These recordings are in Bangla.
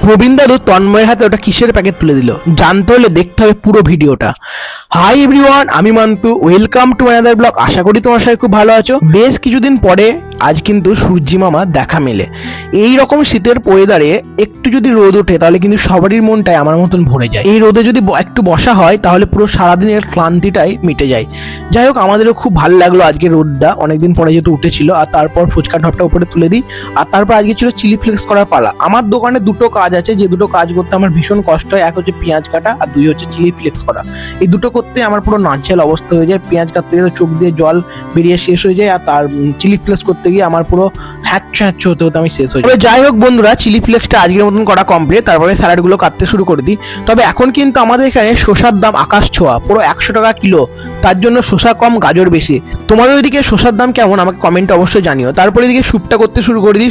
প্রবীণ দাদু তন্ময়ের হাতে ওটা কিসের প্যাকেট তুলে দিল, জানতে হলে দেখতে হবে পুরো ভিডিওটা। হাই এভরিওয়ান, আমি Mantu, welcome to another blog. আশা করি তোমার সবাই খুব ভালো আছো। বেশ কিছুদিন পরে আজ কিন্তু সূর্যি মামা দেখা মেলে। এই রকম শীতের ওয়েদারে একটু যদি রোদ ওঠে তাহলে কিন্তু সবারই মনটাই আমার মতন ভরে যায়। এই রোদে যদি একটু বসা হয় তাহলে পুরো সারাদিনের ক্লান্তিটাই মিটে যায়। যাই হোক, আমাদেরও খুব ভালো লাগলো আজকে রোদটা, অনেকদিন পরে যেহেতু উঠেছিল। আর তারপর ফুচকা ঢপটা উপরে তুলে দিই। আর তারপর আজকে ছিল চিলি ফ্লেক্স করার পালা। আমার দোকানে দুটো কাজ আছে, যে দুটো কাজ করতে আমার ভীষণ কষ্ট হয়। এক হচ্ছে পেঁয়াজ কাটা আর দুই হচ্ছে চিলি ফ্লেক্স করা। এই দুটো করতে আমার পুরো নাজেহাল অবস্থা হয়ে যায়। পেঁয়াজ কাটতে গেলে চোখ দিয়ে জল বেরিয়ে শেষ হয়ে যায়, আর তার চিলি ফ্লেক্স করতে গিয়ে আমার পুরো হ্যাচ্ছো হ্যাচ্ছো হতে হতে আমি শেষ হয়ে যাই। যাই হোক বন্ধুরা, চিলি ফ্লেক্সটা আজকের মতন করা কমপ্লিট। তারপরে স্যালাডগুলো কাটতে শুরু করে দিই। তবে এখন কিন্তু আমাদের এখানে শসার দাম আকাশ ছোঁয়া, পুরো 100 টাকা কিলো। তার জন্য শসা কম, গাজর বেশি। তোমাদের ওইদিকে শসার দাম কেমন আমাকে কমেন্টে অবশ্যই জানিও। তারপরে এদিকে স্যুপটা করতে শুরু করে দিই।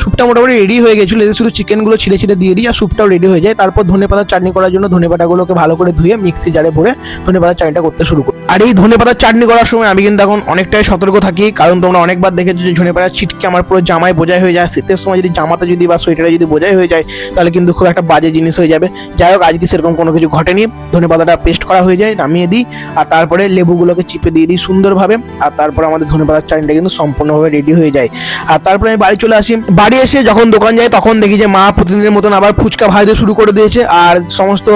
স্যুপটা মোটামুটি রেডি হয়ে গেছিলো। শুধু চিকেনগুলো ছিঁড়ে ছিঁড়ে দিয়ে দিই আর স্যুপটাও রেডি হয়ে যায়। তারপর ধনেপাতার চাটনি করার জন্য ধনেপাতাগুলোকে ভালো করে ধুয়ে মিক্সি জারে ভরে ধনেপাতার চাটনিটা করতে শুরু করি। আর এই ধনেপাতার চাটনি করার সময় আমি কিন্তু এখন অনেকটাই সতর্ক থাকি, কারণ তোমরা অনেকবার দেখেছো যে ধনেপাতার ছিটকে আমার পুরো জামায় বোঝাই হয়ে যায়। শীতের সময় যদি জামাতে যদি বা সোয়েটারে যদি বোঝাই হয়ে যায় তাহলে কিন্তু খুব একটা বাজে জিনিস হয়ে যাবে। যাই হোক, আজকে সেরকম কোনো কিছু ঘটেনি। ধনেপাতাটা পেস্ট করা হয়ে যায়, নামিয়ে দিই। আর তারপরে লেবুগুলোকে চিপে দিয়ে দিই সুন্দরভাবে। আর তারপরে আমাদের ধনেপাতার চাটনিটা কিন্তু সম্পূর্ণভাবে রেডি হয়ে যায়। আর তারপরে আমি বাড়ি চলে আসি। বাড়ি এসে যখন দোকান যাই তখন দেখি যে মা প্রতিদিনের মতন আবার ফুচকা ভাজতে শুরু করে দিয়েছে। আর সমস্ত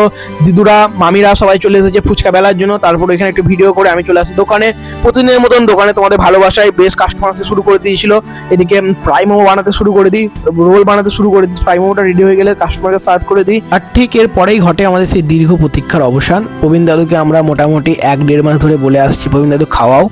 দিদুরা মামিরা সবাই চলে এসেছে ফুচকা বেলার জন্য। তারপরে এখানে একটু ভিডিও করে আমি চলে আসি দোকানে। প্রতিদিনের মতন দোকানে তোমাদের ভালোবাসায় বেশ কাস্টমার আসতে শুরু করে দিয়েছিল। এদিকে ফ্রাই মোমো বানাতে শুরু করে দিই, রোল বানাতে শুরু করে দিই। ফ্রাই মোমোটা রেডি হয়ে গেলে কাস্টমারকে সার্ভ করে দিই। আর ঠিক এর পরেই ঘটে আমাদের সেই দীর্ঘ প্রতীক্ষার অবসান। প্রবীণ দাদুকে আমরা মোটামুটি 1-1.5 মাস ধরে বলে আসছি প্রবীণ দাদু খাওয়াও।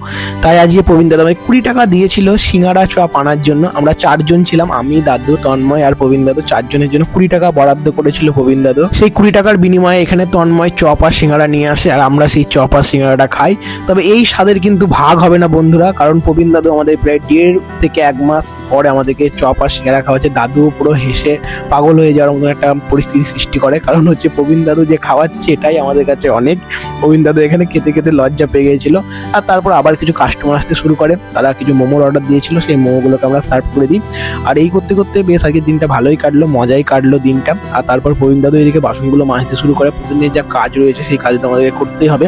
তাই আজকে প্রবীণ দাদু আমাকে 20 টাকা দিয়েছিল সিঙ্গাড়া চপ আনার জন্য। আমরা 4 জন ছিলাম, আমি, দাদু, তন্ময় আর প্রবীণ দাদু। 4 জনের জন্য 20 টাকা বরাদ্দ করেছিল প্রবীণ দাদু। সেই 20 টাকার বিনিময়ে এখানে তন্ময় চপ আর সিঙ্গাড়া নিয়ে আসে, আর আমরা সেই চপ আর সিঙ্গাড়াটা খাই। তবে এই স্বাদের কিন্তু ভাগ হবে না বন্ধুরা, কারণ প্রবীণ দাদু আমাদের প্রায় 1.5 থেকে 1 মাস পরে আমাদেরকে চপ আর সিঙ্গাড়া খাওয়াচ্ছে। দাদু পুরো হেসে পাগল হয়ে যাওয়ার মতন একটা পরিস্থিতি সৃষ্টি করে, কারণ হচ্ছে প্রবীণ দাদু যে খাওয়াচ্ছে এটাই আমাদের কাছে অনেক। প্রবীণ দাদু এখানে খেতে খেতে লজ্জা পেয়ে গিয়েছিল। আর তারপর আবার কিছু কাস্টমার আসতে শুরু করে, তারা কিছু মোমোর অর্ডার দিয়েছিল, সেই মোমোগুলোকে আমরা সার্ভ করে দিই। আর এই করতে করতে বেশ আগের দিনটা ভালোই কাটলো, মজাই কাটলো দিনটা। আর তারপর প্রবীণ দাদু এদিকে বাসনগুলো মাজতে শুরু করে। প্রতিদিনের যা কাজ রয়েছে সেই কাজটা আমাদেরকে করতেই হবে।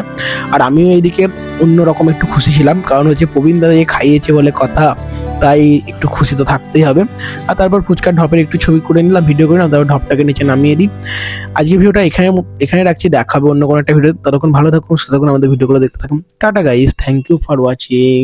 আর আমিও এইদিকে অন্যরকম একটু খুশি ছিলাম, কারণ হচ্ছে প্রবীণ দাদু খাইয়েছে বলে কথা, তাই একটু খুশি তো থাকতেই হবে। আর তারপর ফুচকার ঢপের একটু ছবি করে নিলাম, ভিডিও করে নিলাম, তারপর ঢপটাকে নিচে নামিয়ে দিই। আজকের ভিডিওটা এখানে রাখছি, দেখাবো অন্য কোনো একটা ভিডিও। ততক্ষণ ভালো থাকুন, সুস্থ থাকুন, আমাদের ভিডিওগুলো দেখতে থাকুন। Tata guys, thank you for watching.